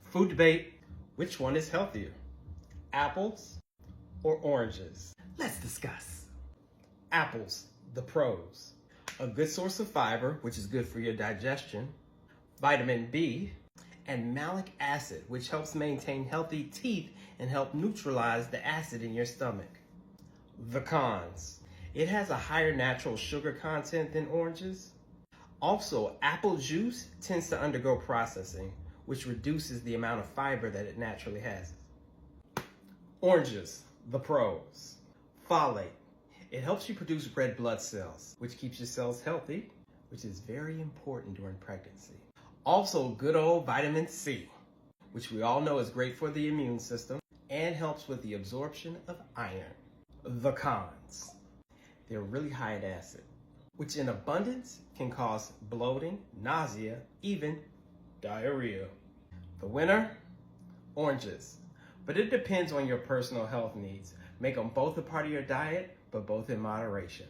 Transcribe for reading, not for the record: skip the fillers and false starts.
Food debate, which one is healthier? Apples or oranges? Let's discuss. Apples, the pros. A good source of fiber, which is good for your digestion, vitamin B, and malic acid, which helps maintain healthy teeth and help neutralize the acid in your stomach. The cons. It has a higher natural sugar content than oranges. Also, apple juice tends to undergo processing, which reduces the amount of fiber that it naturally has. Oranges, the pros. Folate. It helps you produce red blood cells, which keeps your cells healthy, which is very important during pregnancy. Also, good old vitamin C, which we all know is great for the immune system and helps with the absorption of iron. The cons. They're really high in acid, which in abundance can cause bloating, nausea, even diarrhea. The winner? Oranges. But it depends on your personal health needs. Make them both a part of your diet, but both in moderation.